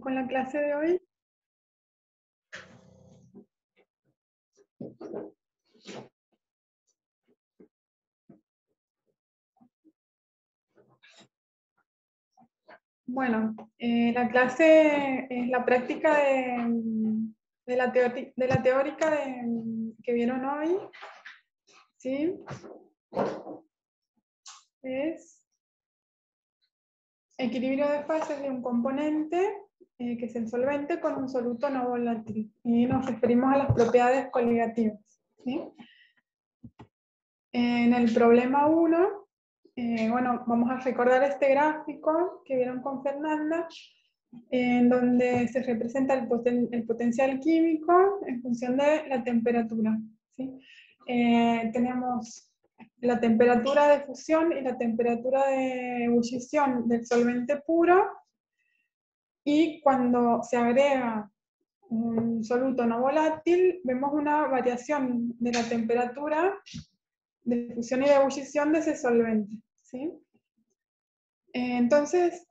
con la clase de hoy. Bueno, la clase es la práctica de la teórica que vieron hoy, ¿sí? Es equilibrio de fases de un componente, que es el solvente, con un soluto no volátil. Y nos referimos a las propiedades coligativas, ¿sí? En el problema 1, bueno, vamos a recordar este gráfico que vieron con Fernanda, en donde se representa el potencial químico en función de la temperatura, ¿sí? Tenemos la temperatura de fusión y la temperatura de ebullición del solvente puro, y cuando se agrega un soluto no volátil, vemos una variación de la temperatura de fusión y de ebullición de ese solvente, ¿sí? Entonces,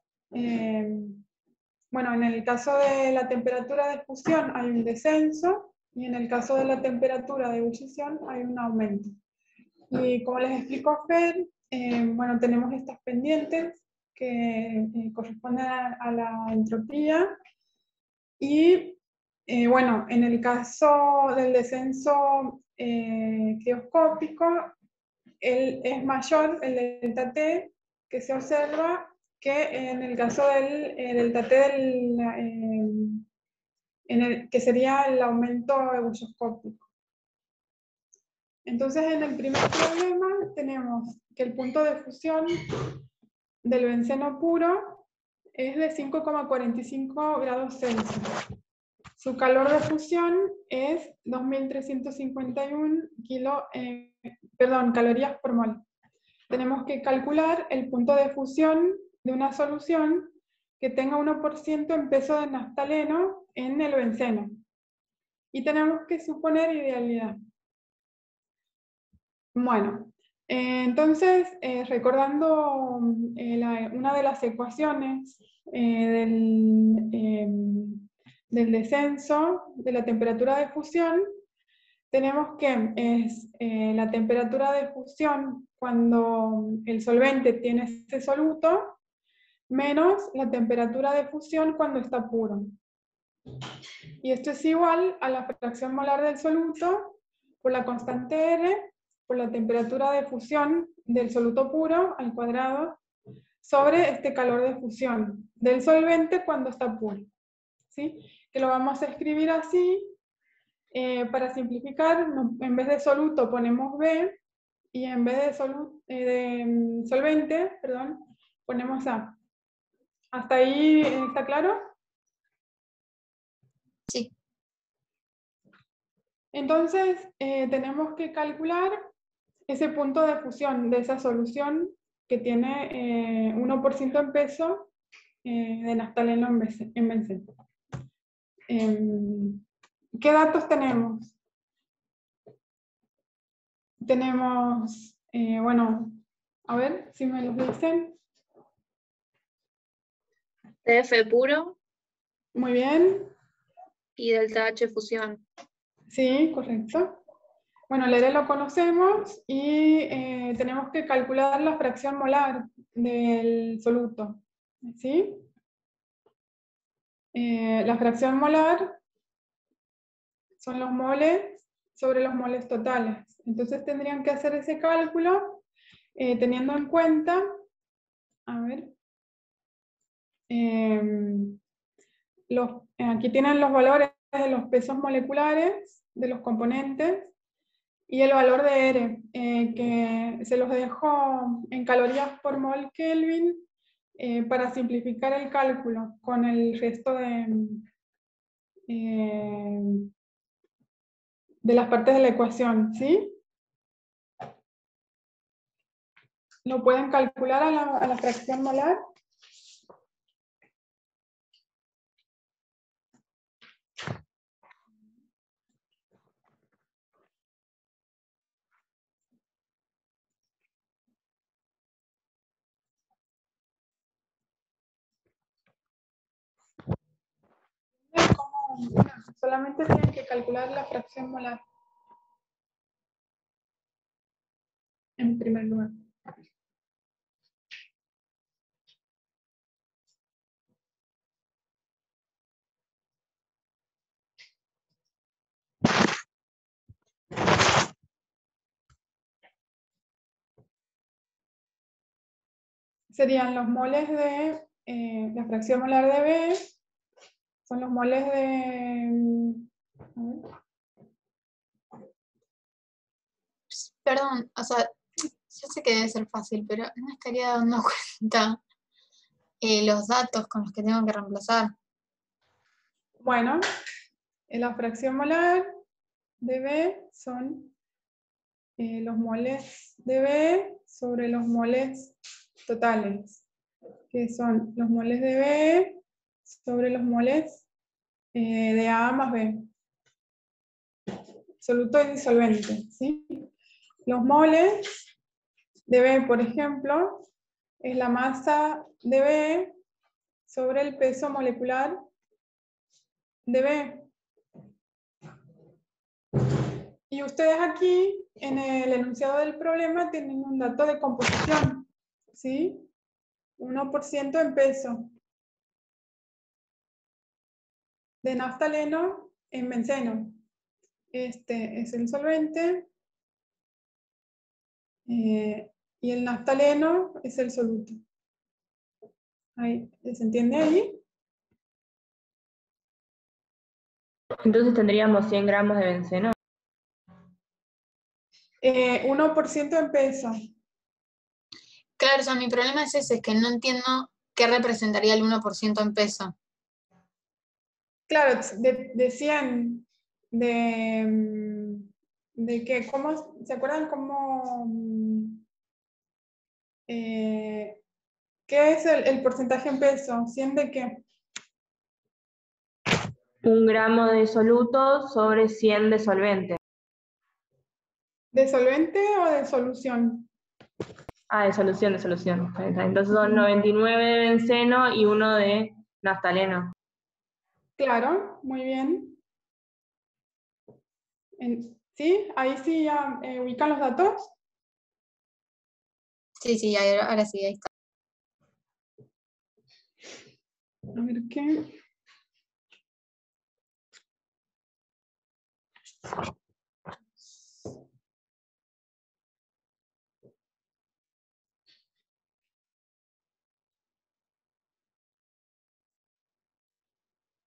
bueno, en el caso de la temperatura de fusión hay un descenso, y en el caso de la temperatura de ebullición hay un aumento. Y como les explicó Fer, bueno, tenemos estas pendientes que corresponden a la entropía, y bueno, en el caso del descenso crioscópico, es mayor el delta T que se observa que en el caso del delta T que sería el aumento ebullioscópico. Entonces, en el primer problema tenemos que el punto de fusión del benceno puro es de 5,45 grados Celsius. Su calor de fusión es 2.351 calorías por mol. Tenemos que calcular el punto de fusión de una solución que tenga 1% en peso de naftaleno en el benceno. Y tenemos que suponer idealidad. Bueno, entonces, recordando una de las ecuaciones del descenso de la temperatura de fusión, tenemos que es la temperatura de fusión cuando el solvente tiene ese soluto, menos la temperatura de fusión cuando está puro. Y esto es igual a la fracción molar del soluto por la constante R, por la temperatura de fusión del soluto puro al cuadrado, sobre este calor de fusión del solvente cuando está puro, ¿sí? Que lo vamos a escribir así. Para simplificar, en vez de soluto ponemos B, y en vez de solvente, perdón, ponemos A. ¿Hasta ahí está claro? Sí. Entonces, tenemos que calcular ese punto de fusión de esa solución que tiene 1% en peso de naftaleno en benceno. ¿Qué datos tenemos? Tenemos, bueno, a ver si me los dicen. TF puro Muy bien. y delta H fusión. Sí, correcto. Bueno, el ERE lo conocemos, y tenemos que calcular la fracción molar del soluto, ¿sí? La fracción molar son los moles sobre los moles totales. Entonces tendrían que hacer ese cálculo teniendo en cuenta, a ver, aquí tienen los valores de los pesos moleculares de los componentes y el valor de R, que se los dejo en calorías por mol Kelvin para simplificar el cálculo con el resto de las partes de la ecuación, ¿sí? ¿Lo pueden calcular a la fracción molar? solamente tienen que calcular la fracción molar. En primer lugar. Serían los moles de la fracción molar de B, son los moles de... a ver. Perdón, o sea, yo sé que debe ser fácil, pero no me estaría dando cuenta los datos con los que tengo que reemplazar. Bueno, la fracción molar de B son los moles de B sobre los moles totales, que son los moles de B sobre los moles de A más B. Soluto y disolvente, ¿sí? Los moles de B, por ejemplo, es la masa de B sobre el peso molecular de B. Y ustedes aquí, en el enunciado del problema, tienen un dato de composición, ¿sí? 1% en peso. De naftaleno en benceno. Este es el solvente. Y el naftaleno es el soluto. Ahí, ¿se entiende ahí? Entonces tendríamos 100 gramos de benceno. 1% en peso. Claro, o sea, mi problema es ese, es que no entiendo qué representaría el 1% en peso. Claro, de 100, de que, ¿cómo, se acuerdan cómo, qué es el porcentaje en peso? ¿100 de qué? 1 gramo de soluto sobre 100 de solvente. ¿De solvente o de solución? Ah, de solución, de solución. Entonces son 99 de benceno y 1 de naftaleno. Claro, muy bien. ¿Sí? Ahí sí ya ubican los datos. Sí, ahora sí, ahí está. A ver qué.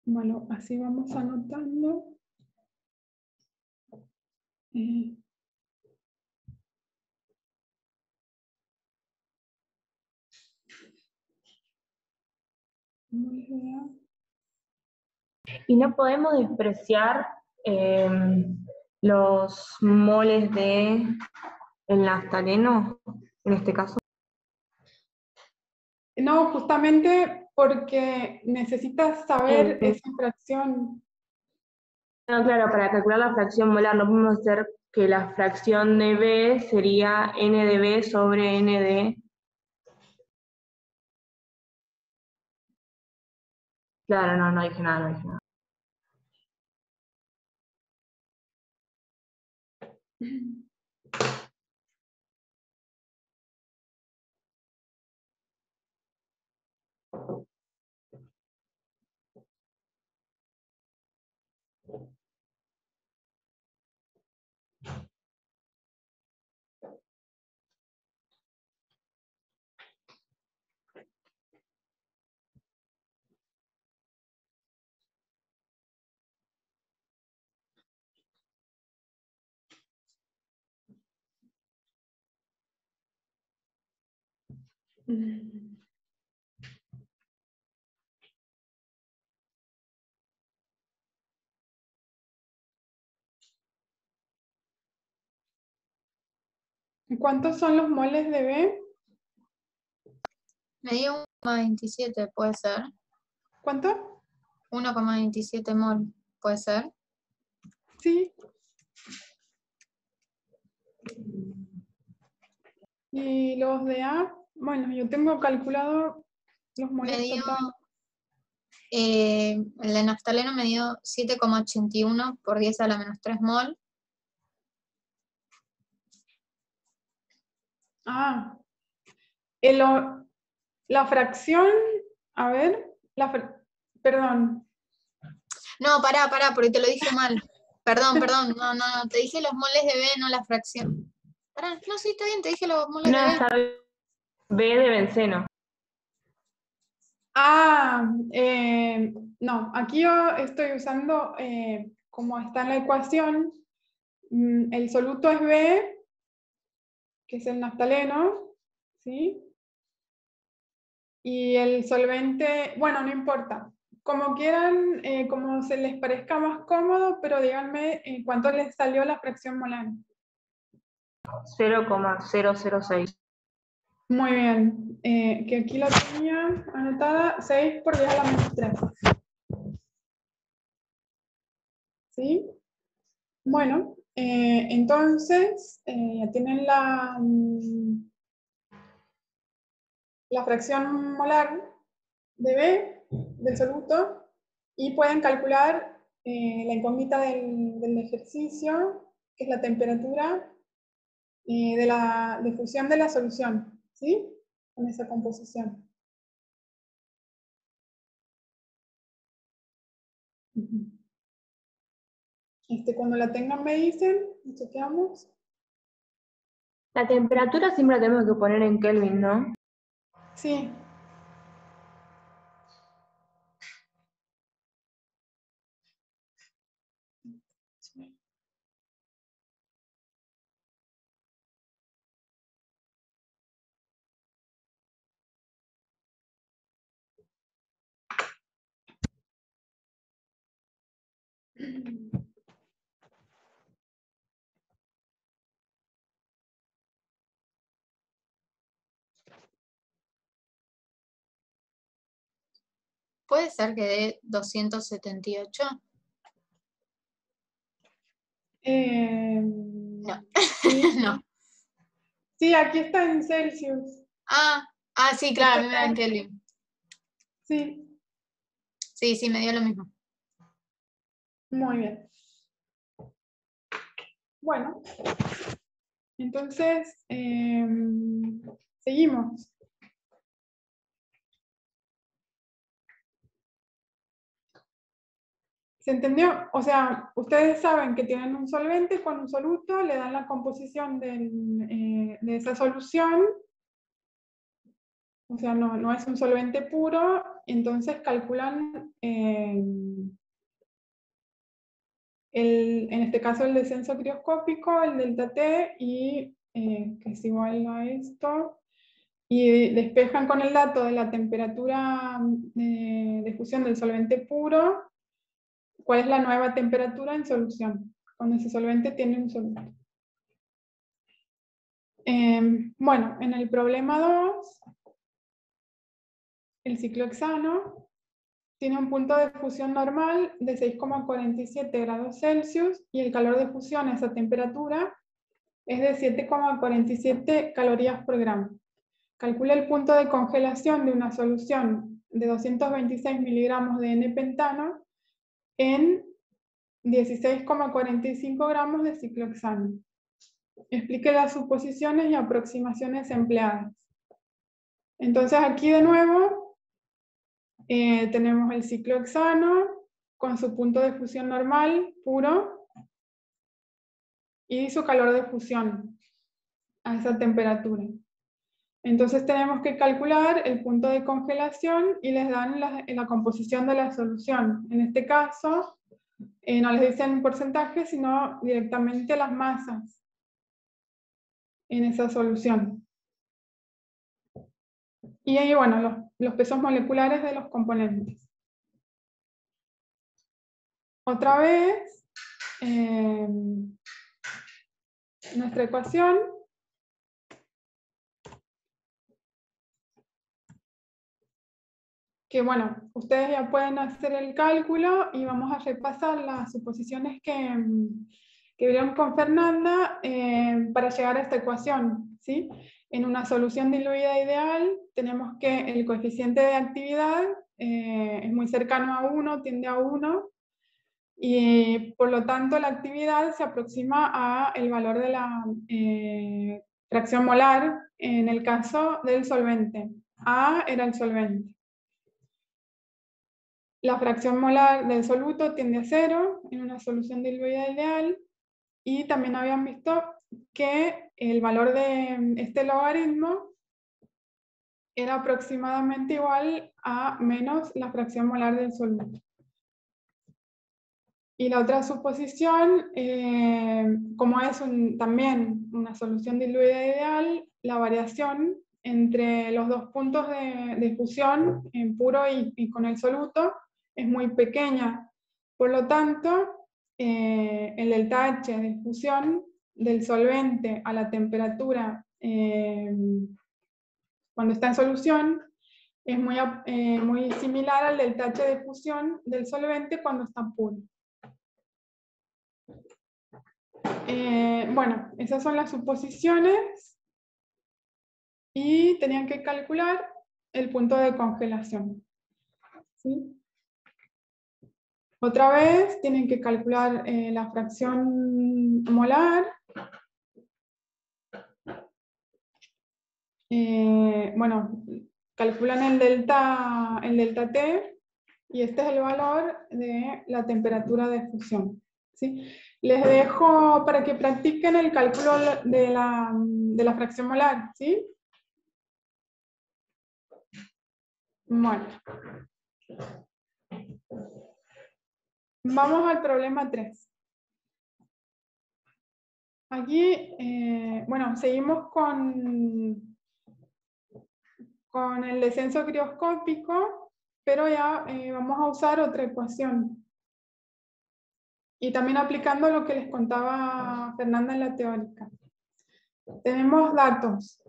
Bueno, así vamos anotando. Muy bien. Y no podemos despreciar los moles de el naftaleno, en este caso. No, justamente porque necesitas saber esa fracción. No, claro, para calcular la fracción molar no podemos hacer que la fracción de B sería N de B sobre N de... Claro, no dije nada, no dije nada. ¿Cuántos son los moles de B? Me dio 1,27, ¿puede ser? ¿Cuánto? 1,27 mol, ¿puede ser? Sí. Y los de A, bueno, yo tengo calculado los Me moles dio totales. El de naftaleno me dio 7,81 por 10 a la menos 3 mol. Ah, la fracción, a ver, perdón. No, pará, porque te lo dije mal. Perdón, no, te dije los moles de B, no la fracción. Pará, no, sí, está bien, te dije los moles No, de B. está B de benceno. No, aquí yo estoy usando, como está en la ecuación, el soluto es B, que es el naftaleno, ¿sí? Y el solvente, bueno, no importa. Como quieran, como se les parezca más cómodo, pero díganme cuánto les salió la fracción molar. 0,006. Muy bien, que aquí la tenía anotada, 6 por 10 a la menos 3. ¿Sí? Bueno, entonces ya tienen la fracción molar de B, del soluto, y pueden calcular la incógnita del ejercicio, que es la temperatura de la difusión de la solución, ¿sí? Con esa composición. Cuando la tengan me dicen, y chequeamos. La temperatura siempre la tenemos que poner en Kelvin, ¿no? Sí. ¿Puede ser que dé 278? No. Sí. No. Sí, aquí está en Celsius. Sí, claro, a mí me da en Kelvin. Sí. Sí, me dio lo mismo. Muy bien. Bueno, entonces seguimos. ¿Se entendió? O sea, ustedes saben que tienen un solvente con un soluto, le dan la composición de esa solución, o sea, no es un solvente puro, entonces calculan, en este caso, el descenso crioscópico, el delta T, y que es igual a esto, y despejan con el dato de la temperatura de fusión del solvente puro, cuál es la nueva temperatura en solución, cuando ese solvente tiene un soluto. Bueno, en el problema 2, el ciclohexano tiene un punto de fusión normal de 6,47 grados Celsius y el calor de fusión a esa temperatura es de 7,47 calorías por gramo. Calcula el punto de congelación de una solución de 226 miligramos de N-pentano en 16,45 gramos de ciclohexano. Explique las suposiciones y aproximaciones empleadas. Entonces aquí de nuevo tenemos el ciclohexano con su punto de fusión normal, puro, y su calor de fusión a esa temperatura. Entonces tenemos que calcular el punto de congelación y les dan la composición de la solución. En este caso, no les dicen porcentaje, sino directamente las masas en esa solución. Y ahí, bueno, los pesos moleculares de los componentes. Otra vez, nuestra ecuación que bueno, ustedes ya pueden hacer el cálculo y vamos a repasar las suposiciones que vieron con Fernanda para llegar a esta ecuación, ¿sí? En una solución diluida ideal tenemos que el coeficiente de actividad es muy cercano a 1, tiende a 1, y por lo tanto la actividad se aproxima a el valor de la fracción molar en el caso del solvente. A era el solvente. La fracción molar del soluto tiende a 0 en una solución diluida ideal, y también habían visto que el valor de este logaritmo era aproximadamente igual a menos la fracción molar del soluto. Y la otra suposición, como es también una solución diluida ideal, la variación entre los dos puntos de fusión, en puro y con el soluto, es muy pequeña. Por lo tanto, el delta H de fusión del solvente a la temperatura cuando está en solución es muy similar al delta H de fusión del solvente cuando está puro. Bueno, esas son las suposiciones y tenían que calcular el punto de congelación. ¿Sí? Otra vez tienen que calcular la fracción molar. Bueno, calculan el delta T y este es el valor de la temperatura de fusión. ¿Sí? Les dejo para que practiquen el cálculo de la fracción molar, ¿sí? Bueno. Vamos al problema 3. Aquí, bueno, seguimos con el descenso crioscópico, pero ya vamos a usar otra ecuación. Y también aplicando lo que les contaba Fernanda en la teórica. Tenemos datos.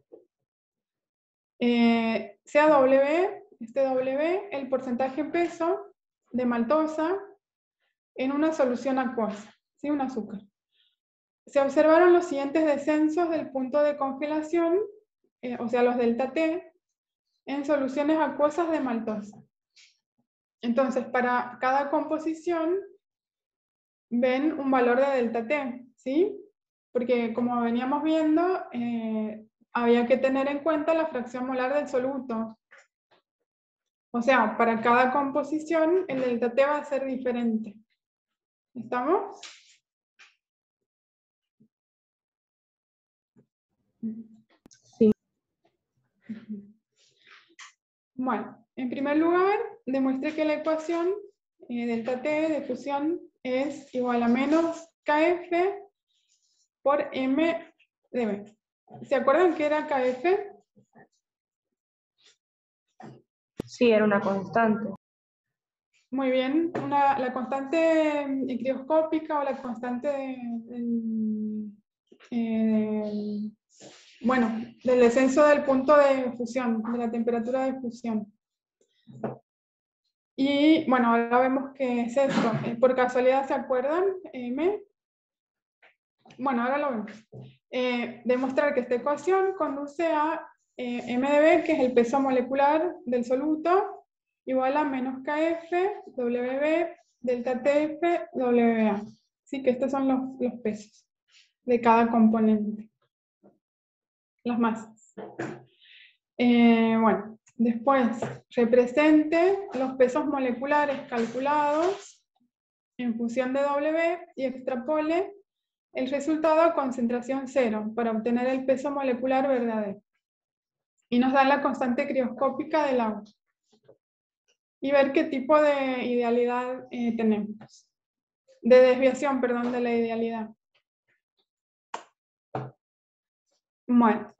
Sea W, este W, el porcentaje peso de maltosa en una solución acuosa, ¿sí? Un azúcar. Se observaron los siguientes descensos del punto de congelación, o sea, los delta T, en soluciones acuosas de maltosa. Entonces, para cada composición, ven un valor de delta T, ¿sí? Porque como veníamos viendo, había que tener en cuenta la fracción molar del soluto. O sea, para cada composición, el delta T va a ser diferente. ¿Estamos? Sí. Bueno, en primer lugar, demuestre que la ecuación delta T de fusión es igual a menos KF por M de B. ¿Se acuerdan qué era KF? Sí, era una constante. Muy bien, la constante crioscópica o la constante bueno, del descenso del punto de fusión, de la temperatura de fusión. Y bueno, ahora vemos que es esto. ¿Por casualidad se acuerdan? M. Bueno, ahora lo vemos. Demostrar que esta ecuación conduce a M de B, que es el peso molecular del soluto, igual a menos KF, WB, delta TF, WA. Así que estos son los pesos de cada componente. Las masas. Bueno, después represente los pesos moleculares calculados en función de W y extrapole el resultado a concentración 0 para obtener el peso molecular verdadero. Y nos dan la constante crioscópica del agua. Y ver qué tipo de idealidad tenemos. De desviación, perdón, de la idealidad. Bueno,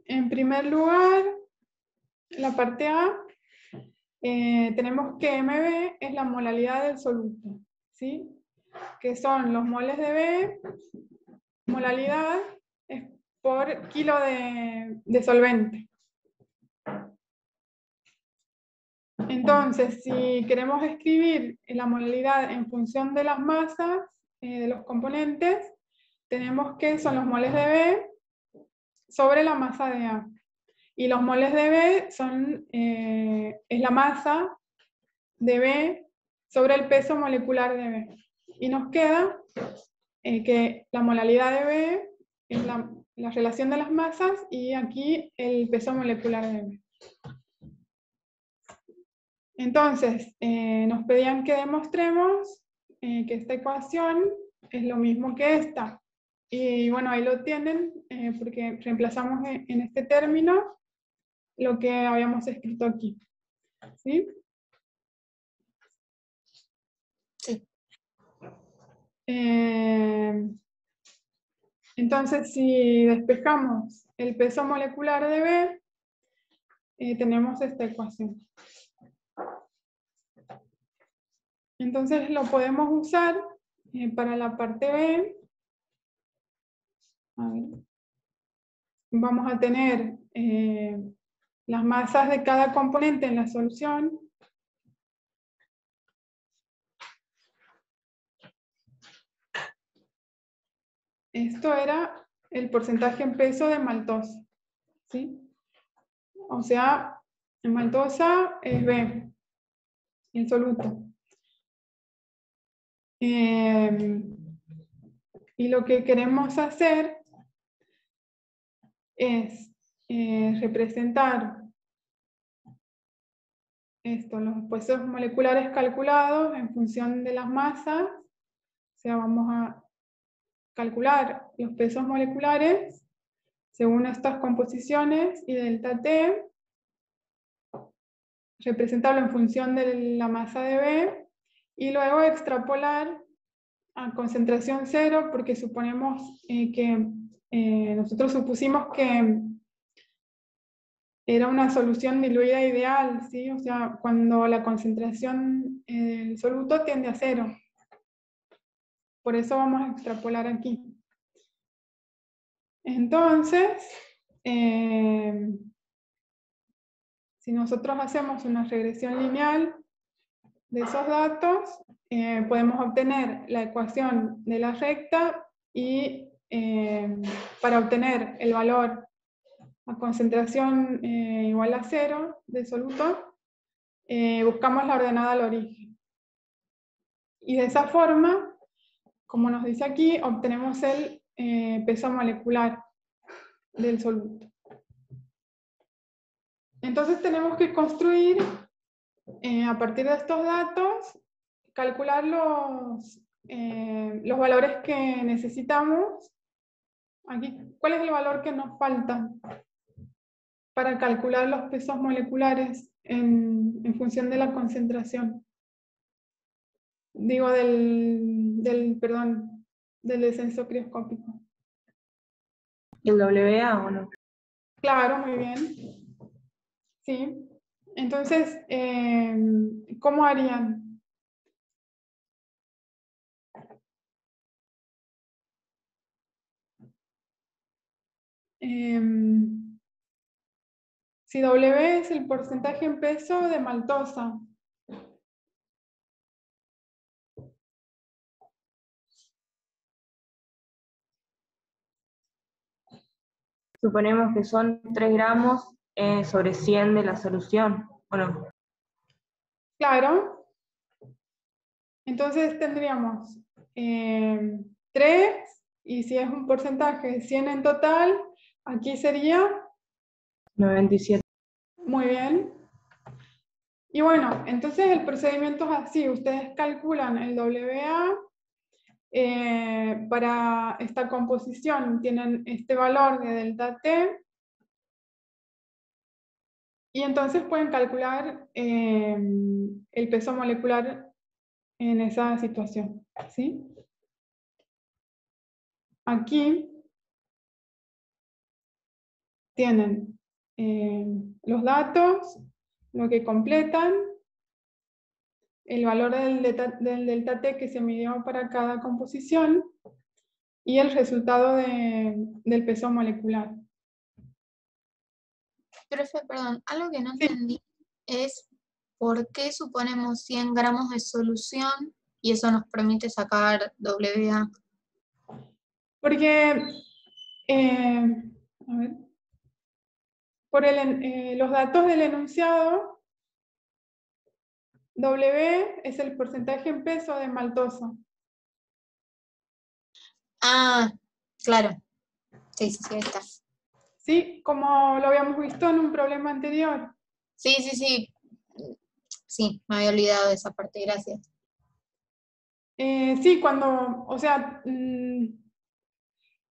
en primer lugar, la parte A, tenemos que MB es la molalidad del soluto, ¿sí? Que son los moles de B, molalidad es por kilo de solvente. Entonces, si queremos escribir la molalidad en función de las masas de los componentes, tenemos que son los moles de B sobre la masa de A. Y los moles de B son, es la masa de B sobre el peso molecular de B. Y nos queda que la molaridad de B es la relación de las masas y aquí el peso molecular de B. Entonces, nos pedían que demostremos que esta ecuación es lo mismo que esta. Y bueno, ahí lo tienen, porque reemplazamos en este término lo que habíamos escrito aquí. ¿Sí? Sí. Entonces, si despejamos el peso molecular de B, tenemos esta ecuación. Entonces lo podemos usar para la parte B. A ver. Vamos a tener las masas de cada componente en la solución. Esto era el porcentaje en peso de maltosa, ¿sí? O sea, en maltosa es B, el soluto. Y lo que queremos hacer es representar esto, los pesos moleculares calculados en función de las masas. O sea, vamos a calcular los pesos moleculares según estas composiciones y delta T, representarlo en función de la masa de B, y luego extrapolar a concentración cero, porque suponemos que nosotros supusimos que era una solución diluida ideal, ¿sí? O sea, cuando la concentración del soluto tiende a cero. Por eso vamos a extrapolar aquí. Entonces, si nosotros hacemos una regresión lineal de esos datos, podemos obtener la ecuación de la recta y para obtener el valor a concentración igual a 0 del soluto, buscamos la ordenada al origen. Y de esa forma, como nos dice aquí, obtenemos el peso molecular del soluto. Entonces tenemos que construir, a partir de estos datos, calcular los valores que necesitamos. Aquí, ¿cuál es el valor que nos falta para calcular los pesos moleculares en función de la concentración? Digo, perdón, del descenso crioscópico. ¿El WA o no? Claro, muy bien. Sí. Entonces, ¿cómo harían? Si W es el porcentaje en peso de maltosa. Suponemos que son 3 gramos sobre 100 de la solución, ¿o no? Claro. Entonces tendríamos 3, y si es un porcentaje de 100 en total, aquí sería 97. muy bien. Y bueno, entonces el procedimiento es así. Ustedes calculan el WA para esta composición. Tienen este valor de delta T. Y entonces pueden calcular el peso molecular en esa situación, ¿sí? Aquí tienen los datos, lo que completan, el valor del delta T que se midió para cada composición y el resultado del peso molecular. Profe, perdón, algo que no Sí. entendí es por qué suponemos 100 gramos de solución y eso nos permite sacar WA. Porque, a ver, por los datos del enunciado, W es el porcentaje en peso de maltosa. Ah, claro. Sí, ahí está. ¿Sí? Como lo habíamos visto en un problema anterior. Sí. Sí, me había olvidado de esa parte, gracias. Sí, cuando, o sea,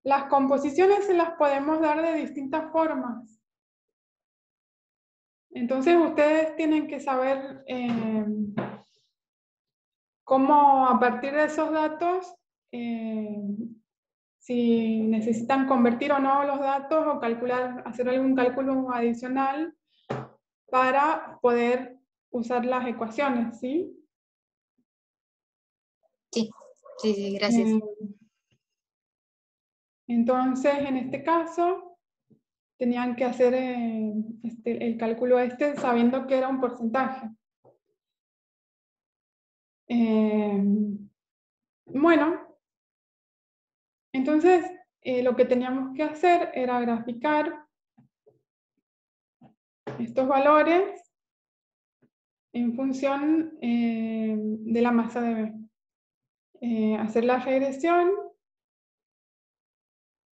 las composiciones se las podemos dar de distintas formas. Entonces ustedes tienen que saber cómo a partir de esos datos, si necesitan convertir o no los datos o hacer algún cálculo adicional para poder usar las ecuaciones, ¿sí? Sí, gracias. Entonces, en este caso, tenían que hacer el cálculo sabiendo que era un porcentaje. Bueno, entonces lo que teníamos que hacer era graficar estos valores en función de la masa de B. Hacer la regresión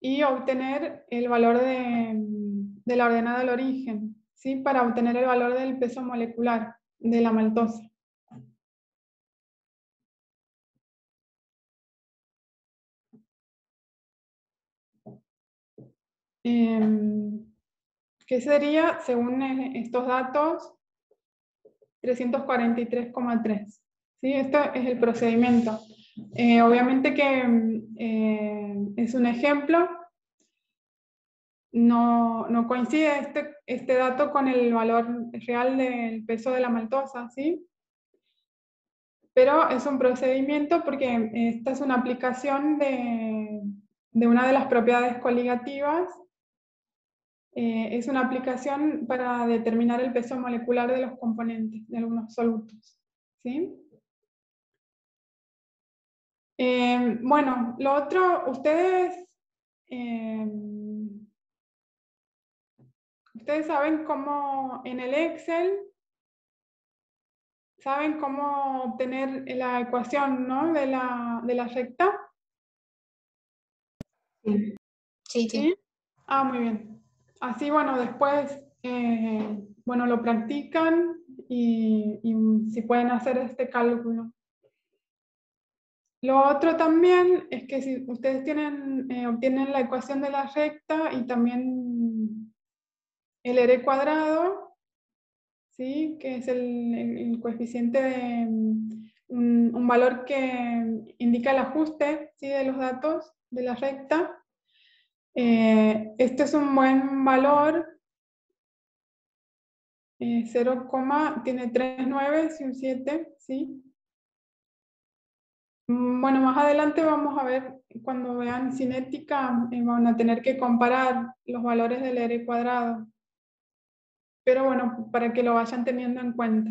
y obtener el valor de la ordenada del origen, ¿sí? Para obtener el valor del peso molecular de la maltosa. ¿Qué sería, según estos datos, 343,3? ¿Sí? Esto es el procedimiento. Obviamente que es un ejemplo, no coincide este dato con el valor real del peso de la maltosa, ¿sí? Pero es un procedimiento porque esta es una aplicación de una de las propiedades coligativas. Es una aplicación para determinar el peso molecular de los componentes de algunos solutos, ¿sí? Bueno, lo otro, ustedes saben cómo en el Excel, saben cómo obtener la ecuación, ¿no? de la recta. Sí. ¿Sí? Ah, muy bien. Así, bueno, después, bueno, lo practican y si pueden hacer este cálculo. Lo otro también es que si ustedes obtienen la ecuación de la recta y también el r cuadrado, ¿sí? Que es el coeficiente de un valor que indica el ajuste, ¿sí? De los datos de la recta. Este es un buen valor, 0, tiene 3 9 y un 7, ¿sí? Bueno, más adelante vamos a ver, cuando vean cinética, van a tener que comparar los valores del r cuadrado. Pero bueno, para que lo vayan teniendo en cuenta.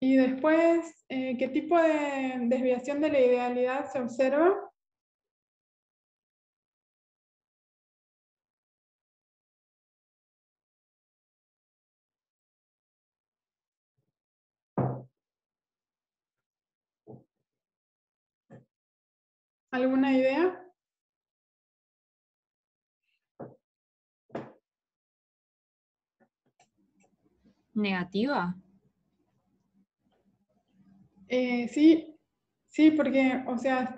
Y después, ¿qué tipo de desviación de la idealidad se observa? ¿Alguna idea? ¿Negativa? Sí, porque, o sea,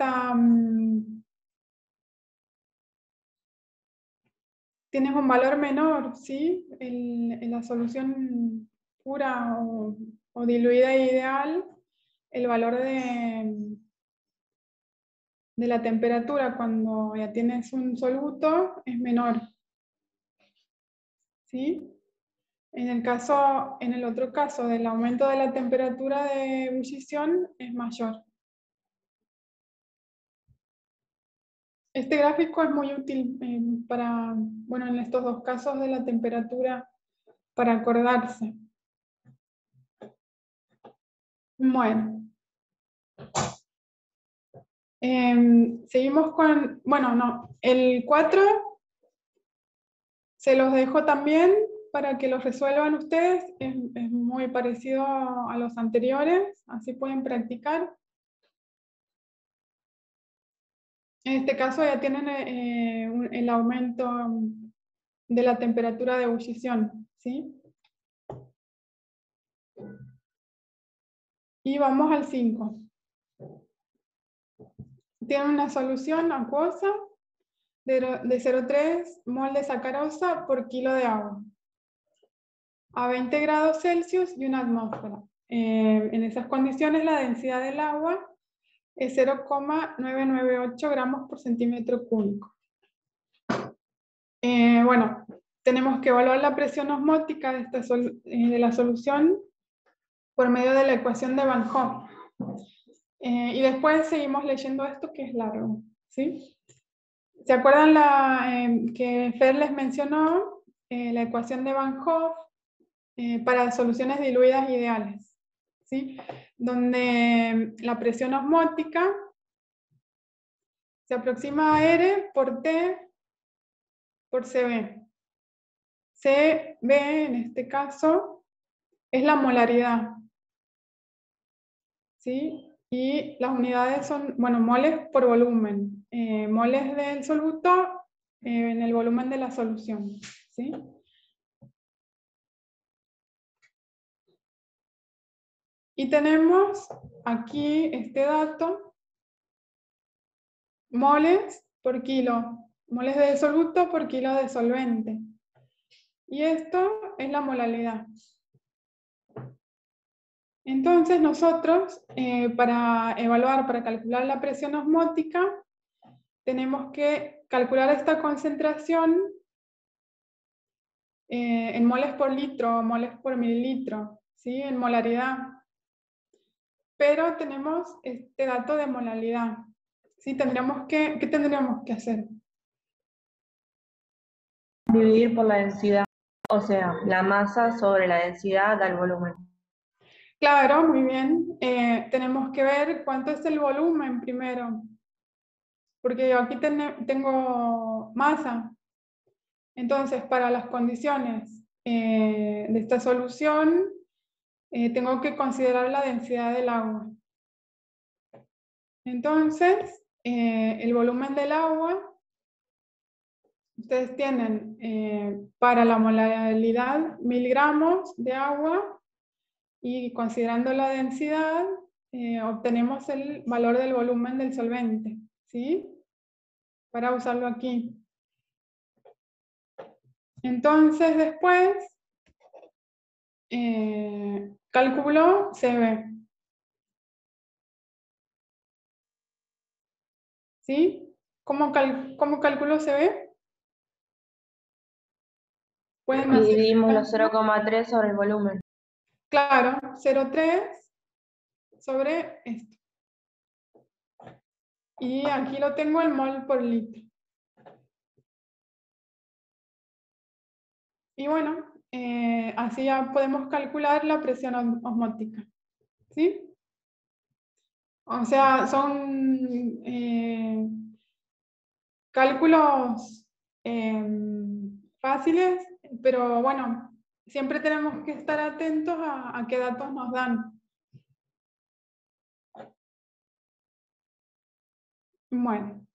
tienes un valor menor, ¿sí? En la solución pura o diluida e ideal, el valor de la temperatura cuando ya tienes un soluto es menor, ¿sí? En el otro caso del aumento de la temperatura de ebullición es mayor. Este gráfico es muy útil bueno, en estos dos casos de la temperatura, para acordarse. Bueno. Seguimos con, bueno, no, el 4 se los dejo también para que los resuelvan ustedes, es muy parecido a los anteriores, así pueden practicar. En este caso ya tienen el aumento de la temperatura de ebullición, ¿sí? Y vamos al 5. Tienen una solución acuosa de 0,3 mol de sacarosa por kilo de agua a 20 grados Celsius y una atmósfera. En esas condiciones la densidad del agua es 0,998 gramos por centímetro cúbico. Bueno, tenemos que evaluar la presión osmótica de la solución por medio de la ecuación de Van Hoff. Y después seguimos leyendo esto que es largo, ¿sí? ¿Se acuerdan que Fer les mencionó la ecuación de Van Hoff para soluciones diluidas ideales? ¿Sí? Donde la presión osmótica se aproxima a R por T por CB. CB en este caso es la molaridad, ¿sí? Y las unidades son, bueno, moles por volumen, moles del soluto en el volumen de la solución, ¿sí? Y tenemos aquí este dato, moles por kilo, moles de soluto por kilo de solvente. Y esto es la molaridad. Entonces nosotros, para evaluar, para calcular la presión osmótica, tenemos que calcular esta concentración en moles por litro, moles por mililitro, ¿sí? En molaridad. Pero tenemos este dato de molaridad, ¿sí? ¿Qué tendríamos que hacer? Dividir por la densidad, o sea, la masa sobre la densidad da el volumen. Claro, muy bien. Tenemos que ver cuánto es el volumen primero, porque yo aquí tengo masa. Entonces, para las condiciones de esta solución, tengo que considerar la densidad del agua. Entonces, el volumen del agua, ustedes tienen para la molaridad 1000 gramos de agua y considerando la densidad, obtenemos el valor del volumen del solvente, ¿sí? Para usarlo aquí. Entonces, después, cálculo CB. ¿Sí? ¿Cómo calculo CB? Pueden Y hacer dividimos los 0,3 sobre el volumen. claro, 0,3 sobre esto. Y aquí lo tengo el mol por litro. Y bueno, así ya podemos calcular la presión osmótica. ¿Sí? O sea, son cálculos fáciles, pero bueno, siempre tenemos que estar atentos a qué datos nos dan. Bueno,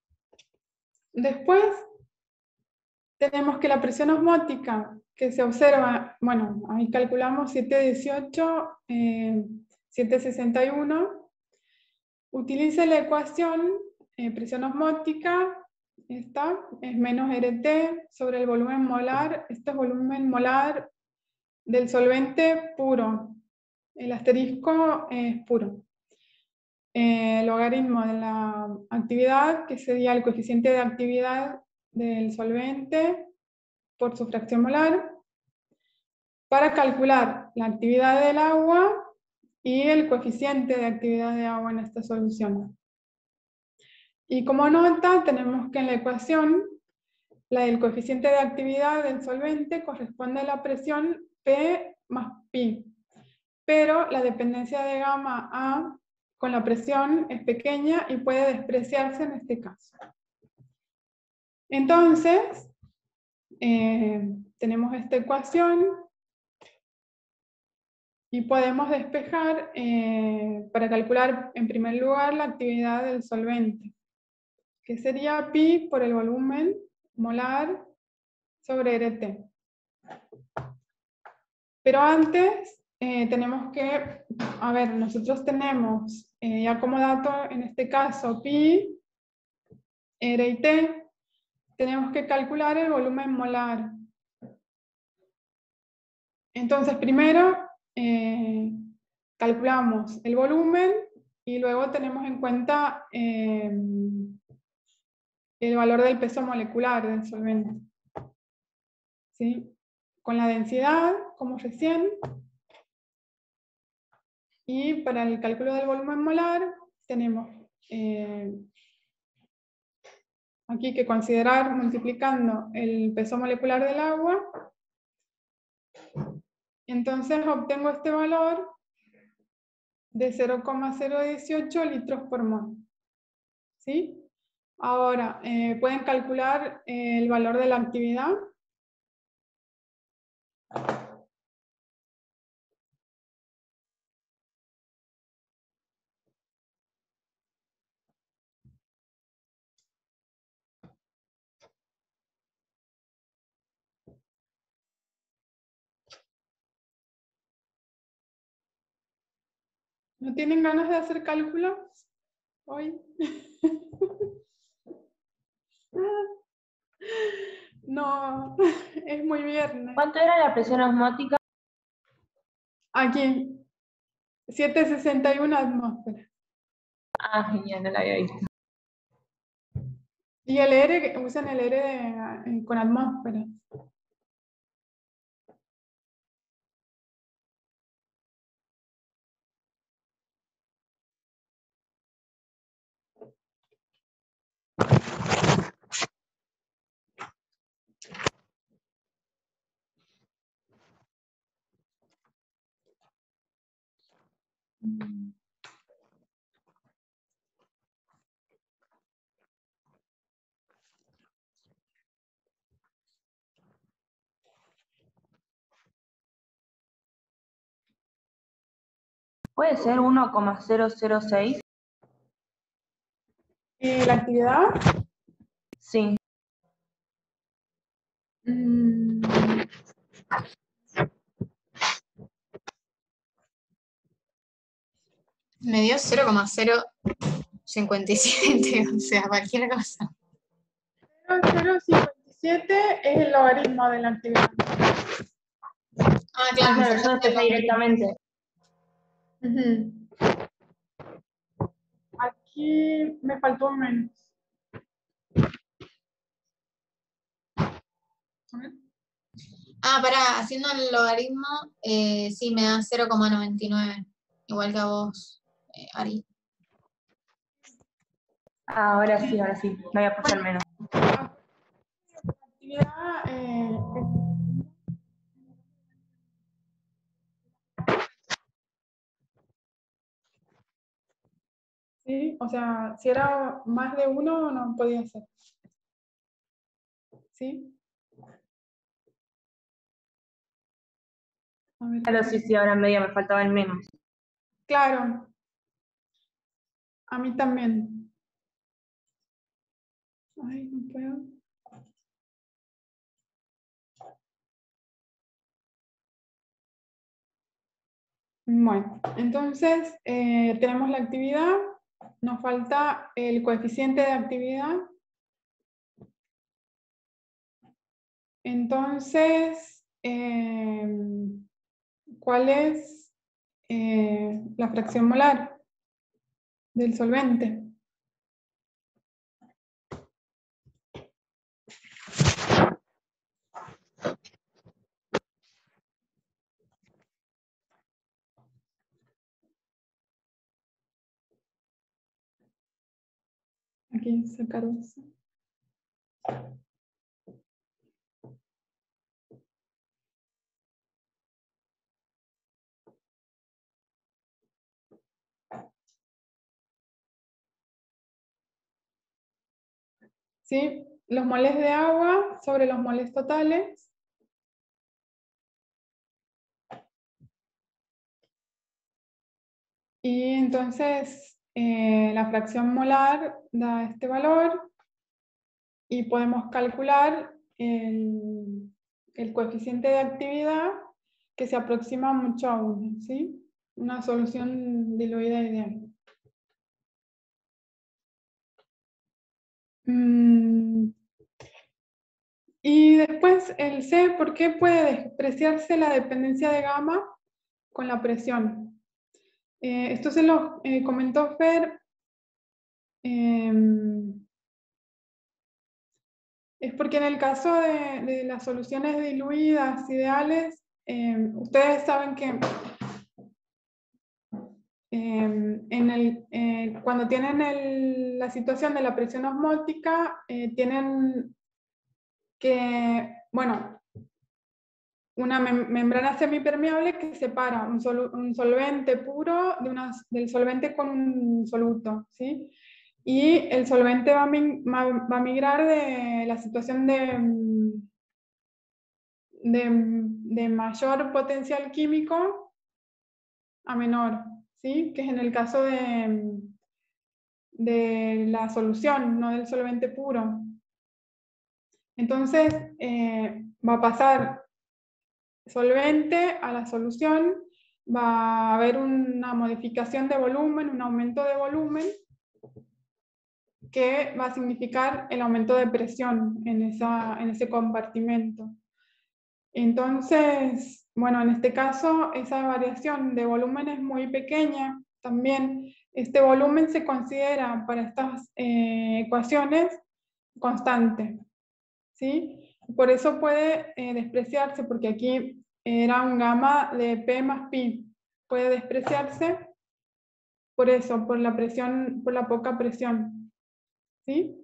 después tenemos que la presión osmótica que se observa, bueno, ahí calculamos 718, 761, utilice la ecuación presión osmótica, esta es menos RT sobre el volumen molar, este es volumen molar del solvente puro, el asterisco es puro. Logaritmo de la actividad, que sería el coeficiente de actividad del solvente por su fracción molar, para calcular la actividad del agua y el coeficiente de actividad de agua en esta solución. Y como nota, tenemos que en la ecuación, la del coeficiente de actividad del solvente corresponde a la presión P más Pi, pero la dependencia de gamma A con la presión es pequeña y puede despreciarse en este caso. Entonces, tenemos esta ecuación y podemos despejar para calcular en primer lugar la actividad del solvente, que sería pi por el volumen molar sobre RT. Pero antes tenemos que, a ver, nosotros tenemos ya como dato en este caso pi, R y T, tenemos que calcular el volumen molar. Entonces primero calculamos el volumen y luego tenemos en cuenta el valor del peso molecular del solvente. ¿Sí? Con la densidad, como recién. Y para el cálculo del volumen molar tenemos aquí que considerar multiplicando el peso molecular del agua. Entonces obtengo este valor de 0,018 litros por mol. ¿Sí? Ahora, ¿pueden calcular el valor de la actividad? ¿No tienen ganas de hacer cálculos hoy? No, es muy viernes. ¿Cuánto era la presión osmótica? Aquí, 761 atmósferas. Ah, genial, no la había visto. Y el R, usan el R con atmósferas. ¿Puede ser 1,006? ¿Y la actividad? Sí. Mm, Me dio 0,057, o sea, cualquier cosa. 0,057 es el logaritmo de la actividad. Ah, claro, me Claro, yo faltó despejé directamente. Ujú. Aquí me faltó un menos. A ver. Ah, pará, haciendo el logaritmo, sí, me da 0,99, igual que a vos, Ari. Ah, ahora sí, no voy a apoyar menos. La actividad sí, o sea, si era más de uno no podía ser. ¿Sí? A ver. Claro, sí, ahora en medio me faltaba el menos. Claro, a mí también. Ay, no puedo. Bueno, entonces tenemos la actividad, nos falta el coeficiente de actividad. Entonces, ¿cuál es la fracción molar del solvente? Aquí sacar eso. ¿sí? Los moles de agua sobre los moles totales. Y entonces la fracción molar da este valor y podemos calcular el coeficiente de actividad que se aproxima mucho a 1, ¿sí? Una solución diluida ideal. Y después el C, ¿por qué puede despreciarse la dependencia de gamma con la presión? Esto se lo comentó Fer. Es porque en el caso de las soluciones diluidas ideales, ustedes saben que cuando tienen la situación de la presión osmótica, tienen que, bueno, una membrana semipermeable que separa un solvente puro del solvente con un soluto, ¿sí? Y el solvente va a migrar de la situación de mayor potencial químico a menor, ¿sí? Que es en el caso de la solución, no del solvente puro. Entonces, va a pasar solvente a la solución, va a haber una modificación de volumen, un aumento de volumen, que va a significar el aumento de presión en ese compartimento. Entonces, bueno, en este caso, esa variación de volumen es muy pequeña también. Este volumen se considera para estas ecuaciones constante, ¿sí? Por eso puede despreciarse, porque aquí era un gamma de P más pi. Puede despreciarse por eso, por la presión, por la poca presión, ¿sí?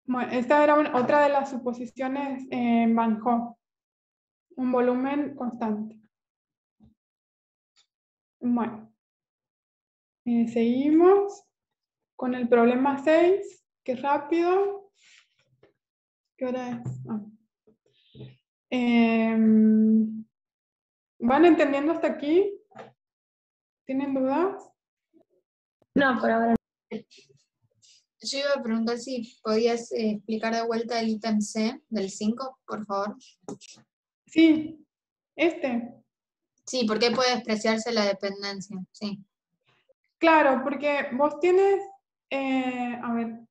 Bueno, esta era otra de las suposiciones en Van Hoff, un volumen constante. Bueno, seguimos con el problema 6, que rápido. ¿Qué hora es? ¿Van entendiendo hasta aquí? ¿Tienen dudas? No, por ahora. Yo iba a preguntar si podías explicar de vuelta el ítem C del 5, por favor. Sí, este. Sí, ¿por qué puede despreciarse la dependencia? Sí. Claro, porque vos tienes, a ver.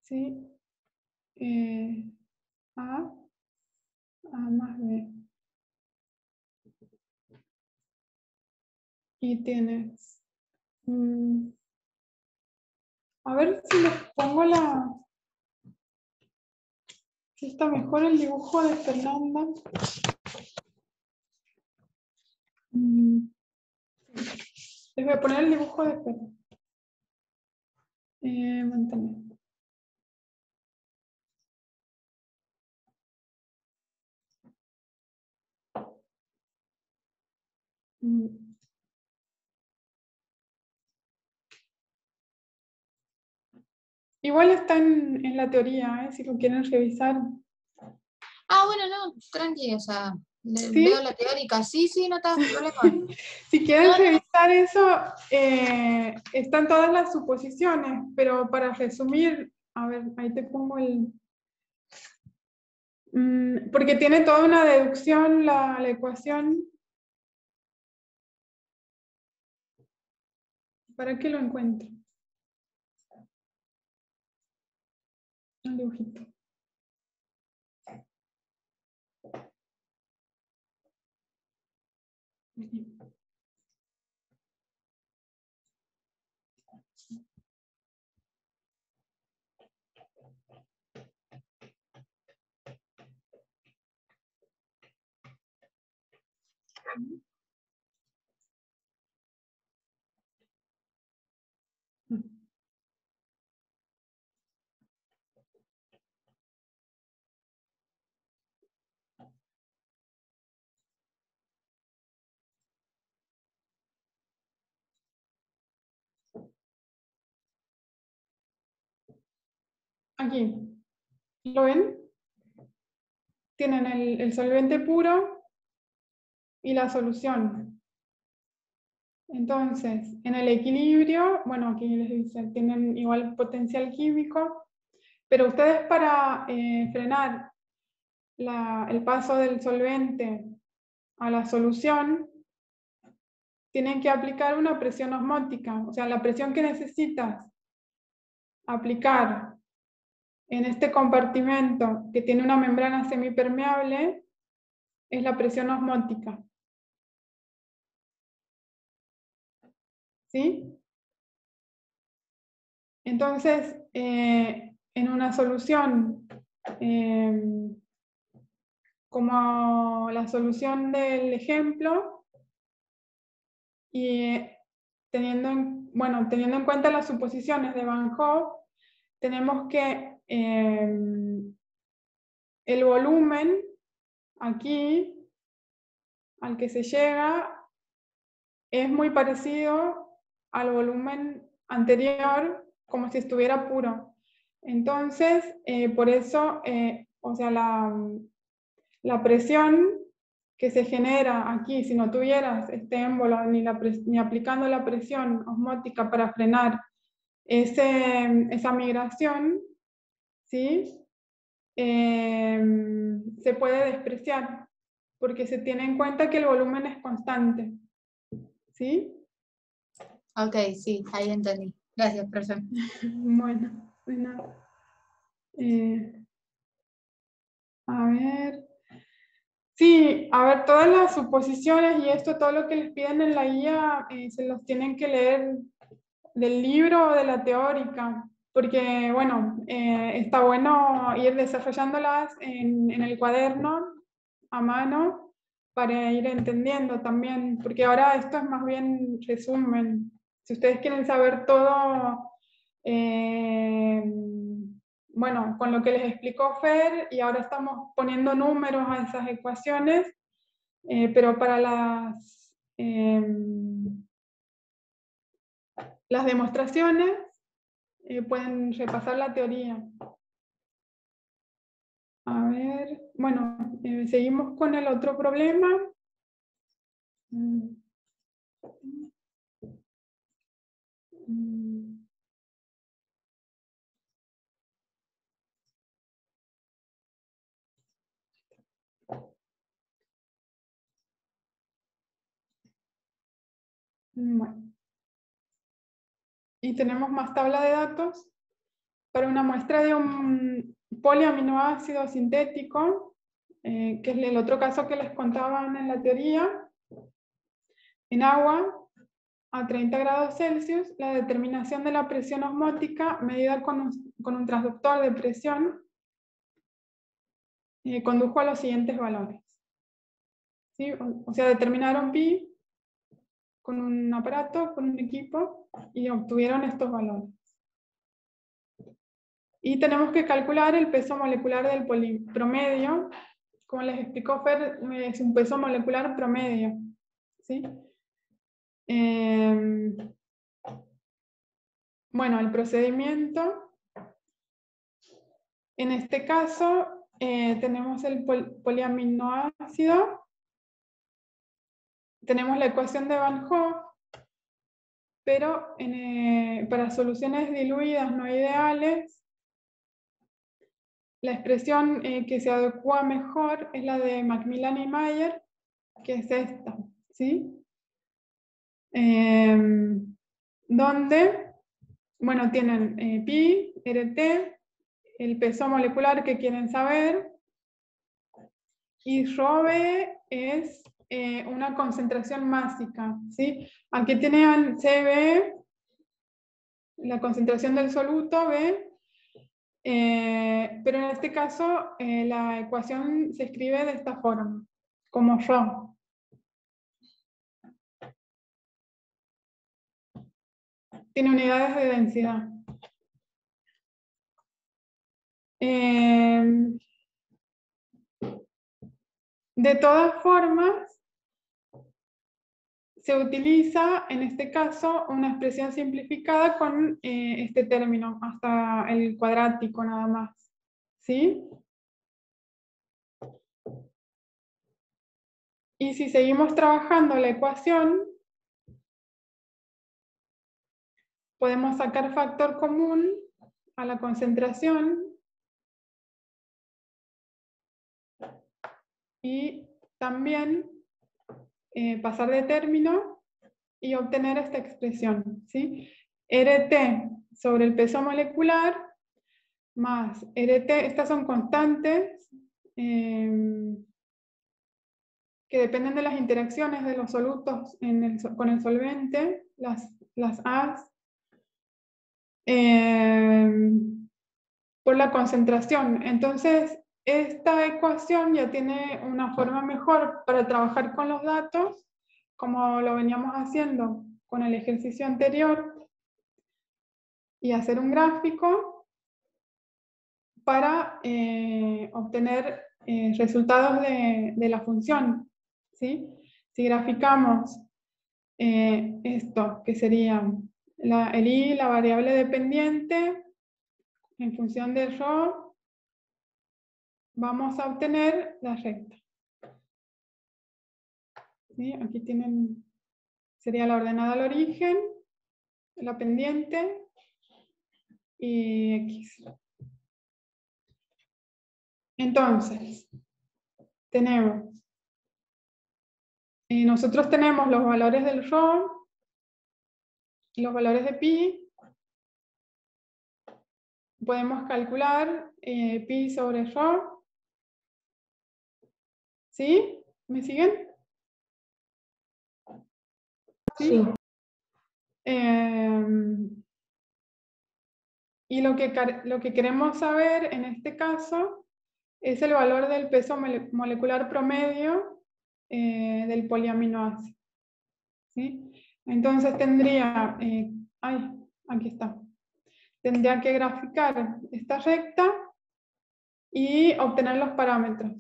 Sí, A, A más B. Y tienes, a ver si les pongo si está mejor el dibujo de Fernanda. Les voy a poner el dibujo de Fernanda. Mantener. Igual está en la teoría, si lo quieren revisar. Ah, bueno, no, tranqui, o sea, ¿Sí? veo la teórica. Sí, sí, no está problema. Si quieren No, no, revisar eso, están todas las suposiciones, pero para resumir, a ver, ahí te pongo el... porque tiene toda una deducción la ecuación. ¿Para qué lo encuentro? Un dibujito. aquí, ¿lo ven? Tienen el solvente puro y la solución. Entonces, en el equilibrio, bueno, aquí les dice, tienen igual potencial químico, pero ustedes para frenar el paso del solvente a la solución, tienen que aplicar una presión osmótica, o sea, la presión que necesitas aplicar en este compartimento que tiene una membrana semipermeable es la presión osmótica. ¿Sí? Entonces, en una solución como la solución del ejemplo, y teniendo en cuenta las suposiciones de Van Hoff, tenemos que el volumen aquí al que se llega es muy parecido al volumen anterior, como si estuviera puro. Entonces, por eso, o sea, la presión que se genera aquí, si no tuvieras este émbolo ni aplicando la presión osmótica para frenar esa migración, ¿sí? Se puede despreciar, porque se tiene en cuenta que el volumen es constante. ¿Sí? Ok, sí, ahí entendí. Gracias, profesor. Bueno, de nada. A ver. Sí, a ver, todas las suposiciones y esto, todo lo que les piden en la guía, se los tienen que leer del libro o de la teórica, porque, bueno, está bueno ir desarrollándolas en el cuaderno a mano para ir entendiendo también, porque ahora esto es más bien resumen. Si ustedes quieren saber todo, bueno, con lo que les explicó Fer, y ahora estamos poniendo números a esas ecuaciones, pero para las demostraciones pueden repasar la teoría. A ver, bueno, seguimos con el otro problema. Bueno. Y tenemos más tabla de datos para una muestra de un poliaminoácido sintético, que es el otro caso que les contaban en la teoría, en agua a 30 grados Celsius. La determinación de la presión osmótica medida con un transductor de presión condujo a los siguientes valores. ¿Sí? O sea, determinaron pi con un aparato, con un equipo, y obtuvieron estos valores. Y tenemos que calcular el peso molecular del promedio. Como les explicó Fer, es un peso molecular promedio. ¿Sí? Bueno, el procedimiento. En este caso, tenemos el poliaminoácido. Tenemos la ecuación de Van Hoff, pero para soluciones diluidas no ideales, la expresión que se adecua mejor es la de Macmillan y Mayer, que es esta, ¿sí? Donde, bueno, tienen pi, RT, el peso molecular que quieren saber, y ρB es una concentración másica, ¿sí? Aquí tienen CB, la concentración del soluto, B, pero en este caso la ecuación se escribe de esta forma, como ρ. Tiene unidades de densidad. De todas formas, se utiliza, en este caso, una expresión simplificada con este término, hasta el cuadrático nada más. ¿Sí? Y si seguimos trabajando la ecuación, podemos sacar factor común a la concentración y también pasar de término y obtener esta expresión, ¿sí? RT sobre el peso molecular más RT, estas son constantes que dependen de las interacciones de los solutos con el solvente, las A's, por la concentración. Entonces, esta ecuación ya tiene una forma mejor para trabajar con los datos, como lo veníamos haciendo con el ejercicio anterior, y hacer un gráfico para obtener resultados de la función, ¿sí? Si graficamos esto, que sería el i, la variable dependiente, en función de ρ, vamos a obtener la recta. ¿Sí? Aquí tienen, sería la ordenada al origen, la pendiente y x. Entonces, nosotros tenemos los valores del ρ, los valores de pi. Podemos calcular pi sobre ρ. ¿Sí? ¿Me siguen? Sí. Y lo que queremos saber en este caso es el valor del peso molecular promedio del poliaminoácido. ¿Sí? Entonces tendría, aquí está. Tendría que graficar esta recta y obtener los parámetros.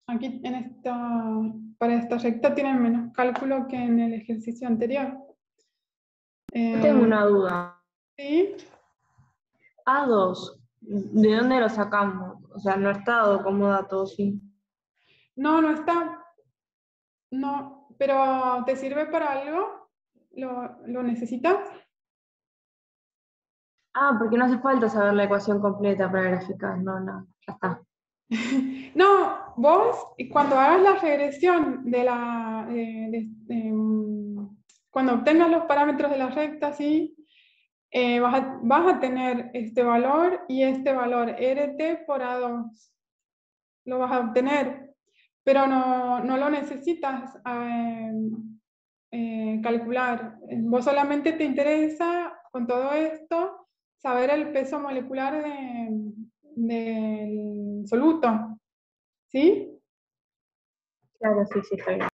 Aquí para esta recta tienen menos cálculo que en el ejercicio anterior. Yo tengo una duda. ¿Sí? A2, ¿de dónde lo sacamos? O sea, no está dado como dato, ¿sí? No, no está. No, pero ¿te sirve para algo? ¿Lo necesitas? Ah, porque no hace falta saber la ecuación completa para graficar, no, ya está. No, vos cuando hagas la regresión cuando obtengas los parámetros de la recta, ¿sí? Vas a tener este valor y este valor, RT por A2. Lo vas a obtener, pero no lo necesitas calcular. Vos solamente te interesa, con todo esto, saber el peso molecular del soluto. ¿Sí? Claro, sí, está bien.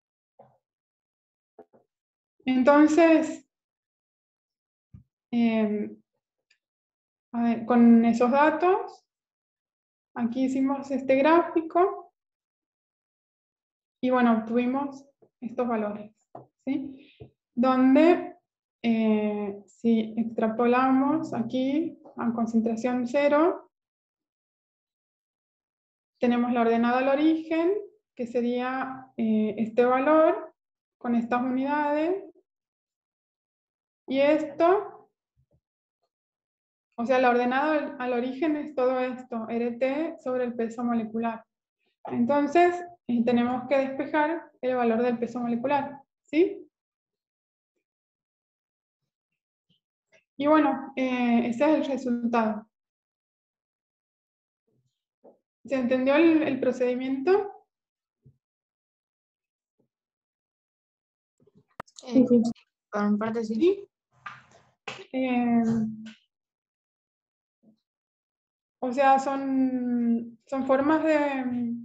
Entonces, a ver, con esos datos, aquí hicimos este gráfico y bueno, obtuvimos estos valores, ¿sí? Donde, si extrapolamos aquí a concentración 0, tenemos la ordenada al origen, que sería este valor con estas unidades, y esto, o sea, la ordenada al origen es todo esto, RT sobre el peso molecular. Entonces, tenemos que despejar el valor del peso molecular, ¿sí? Y bueno, ese es el resultado. ¿Se entendió el procedimiento? Sí. Por parte sí. Sí. O sea, son formas de,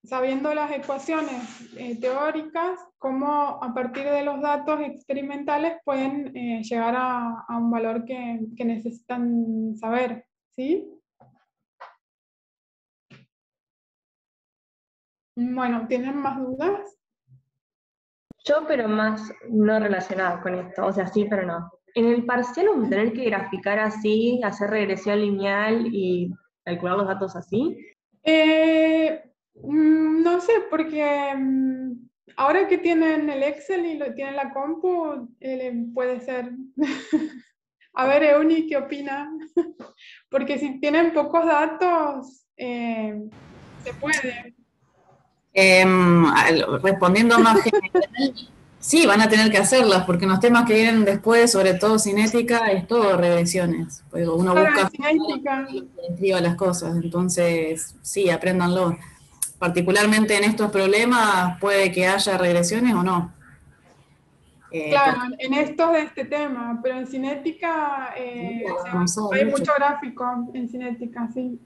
sabiendo las ecuaciones teóricas, cómo a partir de los datos experimentales pueden llegar a un valor que necesitan saber, ¿sí? Bueno, ¿tienen más dudas? Yo, pero más no relacionado con esto, o sea, sí, pero no. En el parcial vamos a tener que graficar así, hacer regresión lineal y calcular los datos así. No sé, porque ahora que tienen el Excel y lo tienen la compu, puede ser. A ver, Euni, ¿qué opina? Porque si tienen pocos datos, se puede. Respondiendo más general, sí, van a tener que hacerlas, porque en los temas que vienen después, sobre todo cinética, es todo regresiones. Pues uno Claro, busca en cinética. describa las cosas, entonces sí, apréndanlo. Particularmente en estos problemas puede que haya regresiones o no. Claro, en estos de este tema, pero en cinética, o sea, hay mucho gráfico en cinética, sí.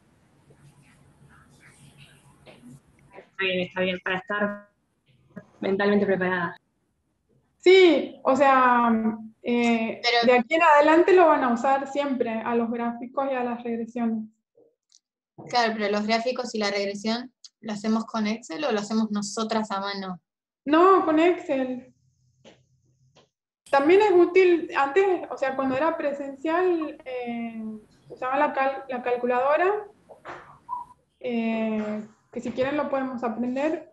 Está bien, para estar mentalmente preparada. Sí, o sea, de aquí en adelante lo van a usar siempre, a los gráficos y a las regresiones. Claro, pero los gráficos y la regresión, ¿lo hacemos con Excel o lo hacemos nosotras a mano? No, con Excel. También es útil, antes, o sea, cuando era presencial, usaba la calculadora, que si quieren lo podemos aprender,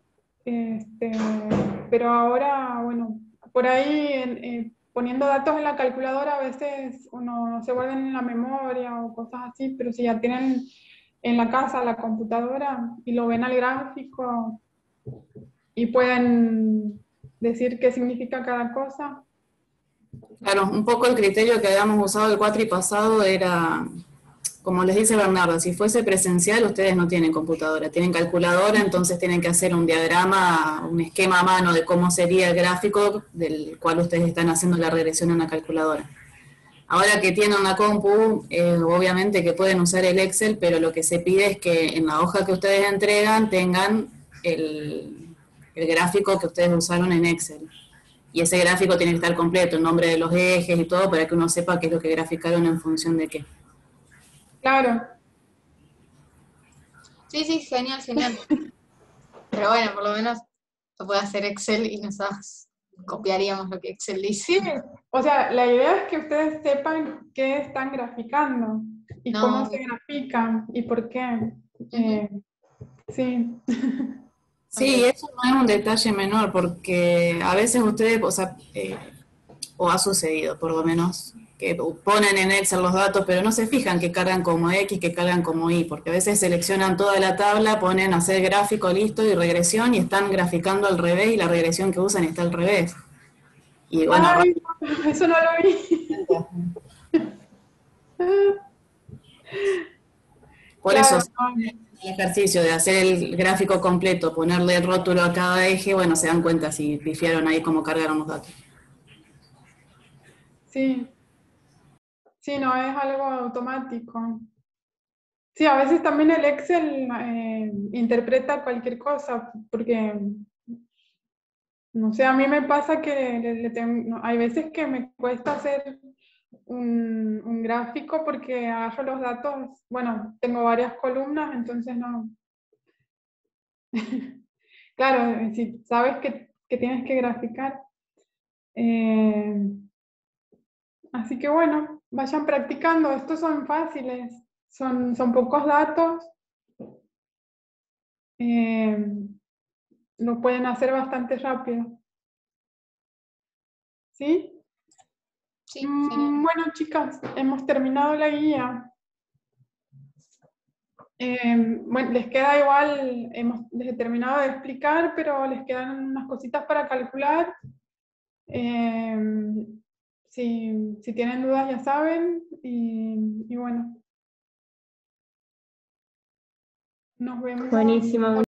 pero ahora, bueno, por ahí poniendo datos en la calculadora a veces uno no se guardan en la memoria o cosas así, pero si ya tienen en la casa la computadora y lo ven al gráfico y pueden decir qué significa cada cosa. Claro, un poco el criterio que habíamos usado el cuatri pasado era, como les dice Bernardo, si fuese presencial ustedes no tienen computadora, tienen calculadora, entonces tienen que hacer un diagrama, un esquema a mano de cómo sería el gráfico del cual ustedes están haciendo la regresión en la calculadora. Ahora que tienen una compu, obviamente que pueden usar el Excel, pero lo que se pide es que en la hoja que ustedes entregan tengan el gráfico que ustedes usaron en Excel. Y ese gráfico tiene que estar completo, el nombre de los ejes y todo, para que uno sepa qué es lo que graficaron en función de qué. Claro. Sí, sí, genial, genial. Pero bueno, por lo menos lo puede hacer Excel y nosotros copiaríamos lo que Excel dice. Sí, o sea, la idea es que ustedes sepan qué están graficando y cómo No. se grafican y por qué. Sí. Sí, eso no es un detalle menor, porque a veces ustedes, o sea, o ha sucedido por lo menos, que ponen en Excel los datos, pero no se fijan que cargan como X, que cargan como Y, porque a veces seleccionan toda la tabla, ponen hacer gráfico, listo, y regresión, y están graficando al revés, y la regresión que usan está al revés. Y bueno, Ay, eso no lo vi. por Claro, eso el ejercicio de hacer el gráfico completo, ponerle el rótulo a cada eje, bueno, se dan cuenta si pifiaron ahí cómo cargaron los datos. sí. Sí, no es algo automático. Sí, a veces también el Excel interpreta cualquier cosa, porque, no sé, a mí me pasa que hay veces que me cuesta hacer un gráfico porque agarro los datos, bueno, tengo varias columnas, entonces no. Claro, si sabes que tienes que graficar. Así que bueno, vayan practicando, estos son fáciles, son pocos datos, lo pueden hacer bastante rápido. ¿Sí? Sí, genial. Bueno, chicas, hemos terminado la guía. Bueno, les queda igual, les he terminado de explicar, pero les quedan unas cositas para calcular. Si tienen dudas ya saben, y bueno, nos vemos. Buenísimo.